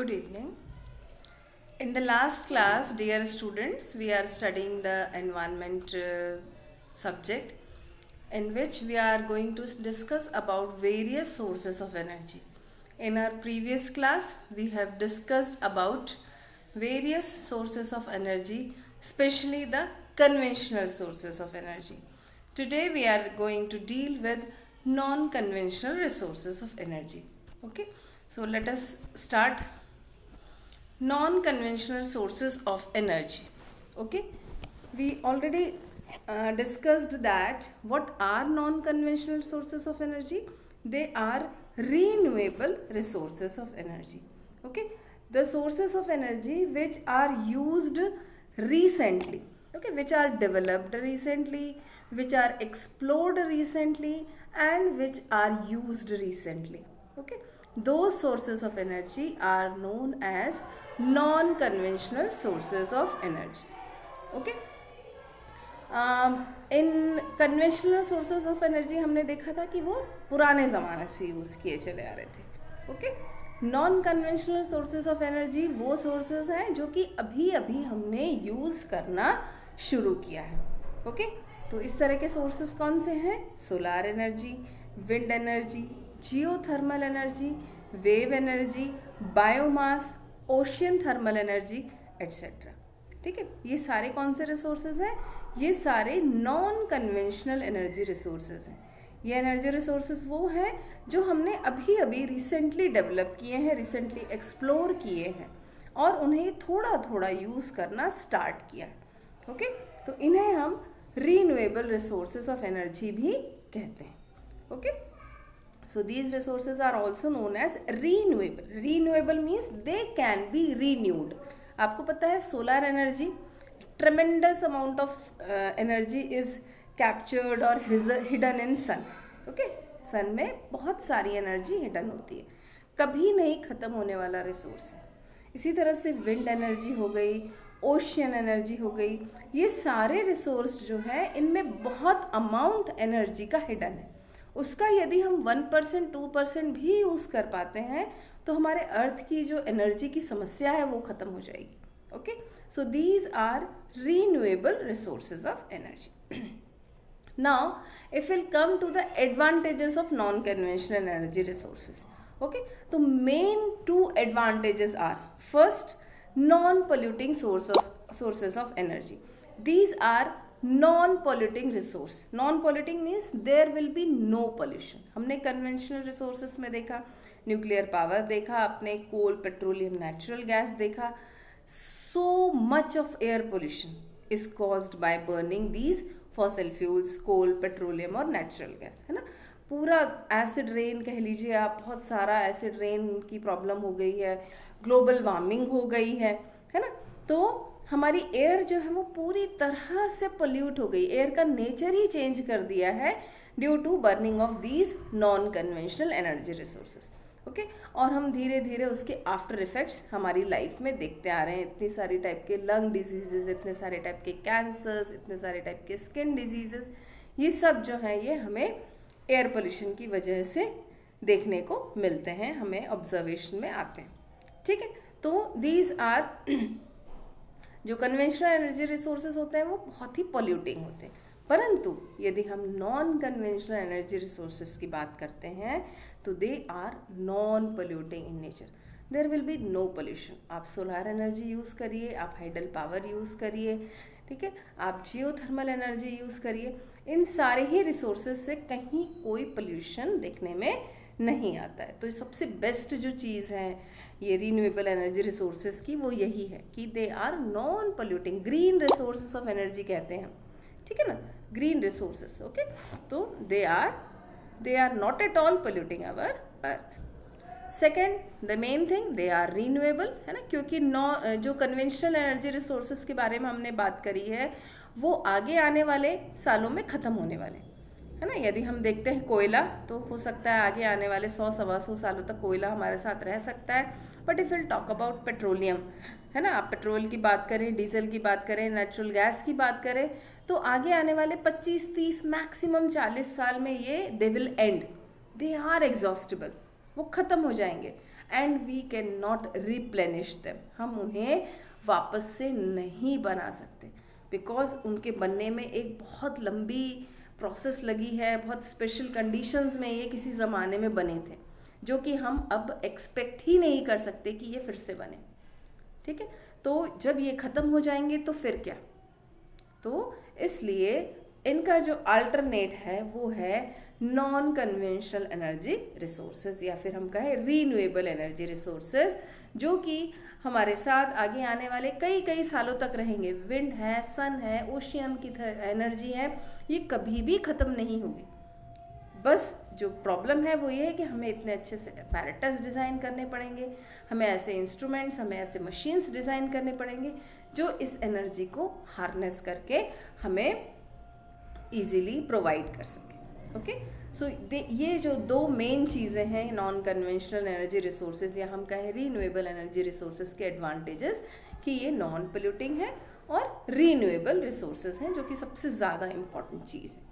Good evening. In the last class, dear students, we are studying the environment subject in which we are going to discuss about various sources of energy. In our previous class, we have discussed about various sources of energy, especially the conventional sources of energy. Today, we are going to deal with non-conventional resources of energy. Okay, so let us start. Non-conventional sources of energy. Okay, we already discussed that what are non-conventional sources of energy. They are renewable resources of energy. Okay, the sources of energy which are used recently, okay, which are developed recently, which are explored recently, and which are used recently. Okay, those sources of energy are known as non-conventional sources of energy. Okay, in conventional sources of energy हमने देखा था कि वो पुराने ज़माने से use किए चले आ रहे थे. Okay, non conventional sources of energy वो सोर्सेज हैं जो कि अभी अभी हमने यूज़ करना शुरू किया है. ओके, तो इस तरह के सोर्सेज कौन से हैं? Solar energy, wind energy, geothermal energy, wave energy, biomass, ocean thermal energy etcetera. ठीक है, ये सारे कौन से रिसोर्सेज हैं? ये सारे नॉन कन्वेंशनल एनर्जी रिसोर्सेज हैं. ये एनर्जी रिसोर्सेज वो हैं जो हमने अभी अभी रिसेंटली डेवलप किए हैं, रिसेंटली एक्सप्लोर किए हैं और उन्हें थोड़ा थोड़ा यूज़ करना स्टार्ट किया. ओके, तो इन्हें हम रीन्यूएबल रिसोर्सेज ऑफ एनर्जी भी कहते हैं. Okay, so these resources are also known as renewable. Renewable means they can be renewed. आपको पता है solar energy, tremendous amount of energy is captured or hidden in sun. Okay, सन में बहुत सारी energy hidden होती है, कभी नहीं ख़त्म होने वाला रिसोर्स है. इसी तरह से विंड एनर्जी हो गई, ओशियन एनर्जी हो गई, ये सारे रिसोर्स जो है इनमें बहुत अमाउंट एनर्जी का हिडन है. उसका यदि हम 1% 2% भी यूज़ कर पाते हैं तो हमारे अर्थ की जो एनर्जी की समस्या है वो ख़त्म हो जाएगी. Okay, so these are renewable resources of energy. Now if will come to the advantages of non conventional energy resources. Okay, तो main 2 advantages are, first, non polluting sources of energy. These are non-polluting resource. Non-polluting means there will be no pollution. हमने conventional resources में देखा, nuclear power देखा, आपने कोल, petroleum, natural gas देखा. So much of air pollution is caused by burning these fossil fuels, coal, petroleum और natural gas, है ना. पूरा एसिड रेन कह लीजिए आप, बहुत सारा एसिड रेन की प्रॉब्लम हो गई है, ग्लोबल वार्मिंग हो गई है ना. तो हमारी एयर जो है वो पूरी तरह से पोल्यूट हो गई, एयर का नेचर ही चेंज कर दिया है due to burning of these non conventional energy resources. Okay, और हम धीरे धीरे उसके आफ्टर इफेक्ट्स हमारी लाइफ में देखते आ रहे हैं. इतनी सारी टाइप के लंग डिजीजेज, इतने सारे टाइप के कैंसर्स, इतने सारे टाइप के स्किन डिजीजेस, ये सब जो है ये हमें एयर पोल्यूशन की वजह से देखने को मिलते हैं, हमें ऑब्जर्वेशन में आते हैं. ठीक है, तो दीज आर जो कन्वेंशनल एनर्जी रिसोर्सेज होते हैं वो बहुत ही पॉल्यूटिंग होते हैं. परंतु यदि हम नॉन कन्वेंशनल एनर्जी रिसोर्सेज की बात करते हैं तो they are non polluting in nature. There will be no pollution. आप सोलर एनर्जी यूज़ करिए, आप हाइडल पावर यूज़ करिए, ठीक है, आप जियोथर्मल एनर्जी यूज़ करिए, इन सारे ही रिसोर्सेज से कहीं कोई पोल्यूशन देखने में नहीं आता है. तो सबसे बेस्ट जो चीज़ है ये रीन्यूएबल एनर्जी रिसोर्सेज की वो यही है कि they are non polluting, green resources of energy कहते हैं, ठीक है ना, ग्रीन रिसोर्सेज. ओके, तो they are not at all polluting our earth. Second, the main thing, they are renewable, है ना, क्योंकि जो कन्वेंशनल एनर्जी रिसोर्सेज के बारे में हमने बात करी है वो आगे आने वाले सालों में ख़त्म होने वाले, है ना. यदि हम देखते हैं कोयला, तो हो सकता है आगे आने वाले 100-125 सालों तक कोयला हमारे साथ रह सकता है. But if will talk about petroleum, है ना, आप पेट्रोल की बात करें, डीजल की बात करें, नेचुरल गैस की बात करें, तो आगे आने वाले 25-30 मैक्सिमम 40 साल में ये they will end, they are exhaustible, वो ख़त्म हो जाएंगे. And we can not replenish them, हम उन्हें वापस से नहीं बना सकते, बिकॉज उनके बनने में एक बहुत लंबी प्रोसेस लगी है, बहुत स्पेशल कंडीशंस में ये किसी ज़माने में बने थे, जो कि हम अब एक्सपेक्ट ही नहीं कर सकते कि ये फिर से बने। ठीक है, तो जब ये ख़त्म हो जाएंगे तो फिर क्या, तो इसलिए इनका जो अल्टरनेट है वो है नॉन कन्वेंशनल एनर्जी रिसोर्सेज, या फिर हम कहें रीन्यूएबल एनर्जी रिसोर्सेज, जो कि हमारे साथ आगे आने वाले कई कई सालों तक रहेंगे। विंड है, सन है, ओशियन की एनर्जी है, ये कभी भी ख़त्म नहीं होगी। बस जो प्रॉब्लम है वो ये है कि हमें इतने अच्छे से apparatus डिज़ाइन करने पड़ेंगे, हमें ऐसे इंस्ट्रूमेंट्स, हमें ऐसे मशीन्स डिज़ाइन करने पड़ेंगे जो इस एनर्जी को हार्नेस करके हमें इजीली प्रोवाइड कर सकें। ओके, सो ये जो दो मेन चीज़ें हैं नॉन कन्वेंशनल एनर्जी रिसोर्सेज या हम कहें रीन्यूएबल एनर्जी रिसोर्सेज के एडवांटेजेस, कि ये नॉन पोल्यूटिंग है और रीन्यूएबल रिसोर्सेज हैं, जो कि सबसे ज़्यादा इम्पॉर्टेंट चीज़ है।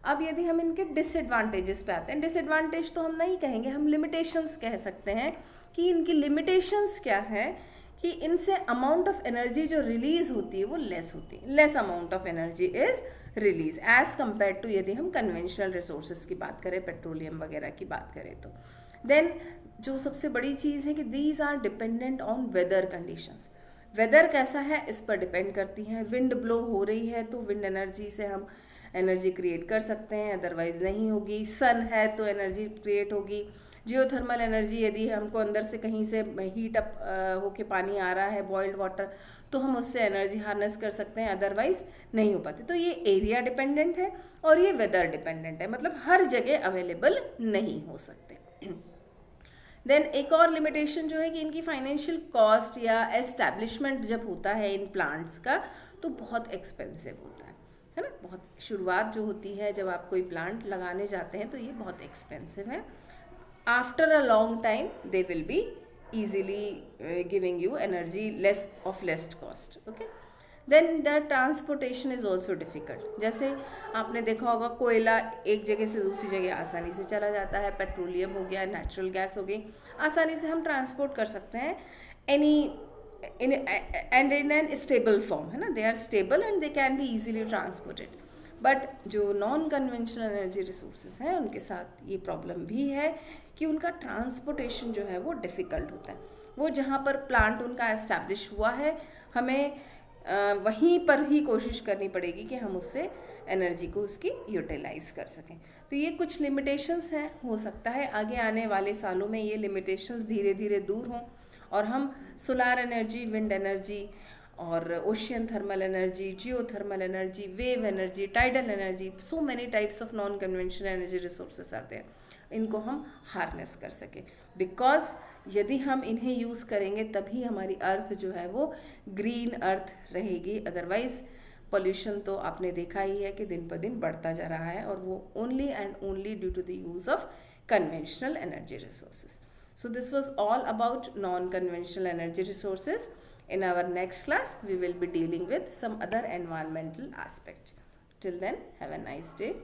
अब यदि हम इनके डिसएडवांटेजेस पे आते हैं, डिसएडवांटेज तो हम नहीं कहेंगे, हम लिमिटेशंस कह सकते हैं कि इनकी लिमिटेशंस क्या है, कि इनसे अमाउंट ऑफ एनर्जी जो रिलीज होती है वो लेस होती है, less amount of energy is release as compare to यदि हम कन्वेंशनल रिसोर्सेज की बात करें, पेट्रोलियम वगैरह की बात करें तो। देन जो सबसे बड़ी चीज़ है कि these are dependent on weather conditions, weather कैसा है इस पर डिपेंड करती है। विंड ब्लो हो रही है तो विंड एनर्जी से हम एनर्जी क्रिएट कर सकते हैं, अदरवाइज नहीं होगी। सन है तो एनर्जी क्रिएट होगी। जियोथर्मल एनर्जी, यदि हमको अंदर से कहीं से हीट अप होके पानी आ रहा है, बॉइल्ड वाटर, तो हम उससे एनर्जी हार्नेस कर सकते हैं, अदरवाइज नहीं हो पाती। तो ये एरिया डिपेंडेंट है और ये वेदर डिपेंडेंट है, मतलब हर जगह अवेलेबल नहीं हो सकते। देन एक और लिमिटेशन जो है कि इनकी फाइनेंशियल कॉस्ट या एस्टैब्लिशमेंट जब होता है इन प्लांट्स का तो बहुत एक्सपेंसिव होता है ना। बहुत शुरुआत जो होती है जब आप कोई प्लांट लगाने जाते हैं तो ये बहुत एक्सपेंसिव है। After a long time they will be easily giving you energy of less cost. Okay, then the transportation is also difficult. जैसे आपने देखा होगा कोयला एक जगह से दूसरी जगह आसानी से चला जाता है, पेट्रोलियम हो गया, नेचुरल गैस हो गई, आसानी से हम ट्रांसपोर्ट कर सकते हैं and in an stable form, है ना, they are stable and they can be easily transported. But जो नॉन कन्वेंशनल एनर्जी रिसोर्सेज हैं उनके साथ ये प्रॉब्लम भी है कि उनका ट्रांसपोर्टेशन जो है वो डिफ़िकल्ट होता है। वो जहाँ पर प्लांट उनका एस्टैब्लिश हुआ है, हमें वहीं पर ही कोशिश करनी पड़ेगी कि हम उससे एनर्जी को उसकी यूटिलाइज कर सकें। तो ये कुछ लिमिटेशंस हैं, हो सकता है आगे आने वाले सालों में ये लिमिटेशंस धीरे धीरे दूर हों और हम सोलार एनर्जी, विंड एनर्जी और ocean thermal energy, geothermal energy, wave energy, tidal energy, so many types of non conventional energy resources आते हैं, इनको हम हार्नेस कर सकें। बिकॉज यदि हम इन्हें यूज़ करेंगे तभी हमारी अर्थ जो है वो ग्रीन अर्थ रहेगी, अदरवाइज पोल्यूशन तो आपने देखा ही है कि दिन पर दिन बढ़ता जा रहा है, और वो only and only due to the use of conventional energy resources. So this was all about non-conventional energy resources. In our next class, we will be dealing with some other environmental aspect. Till then, have a nice day.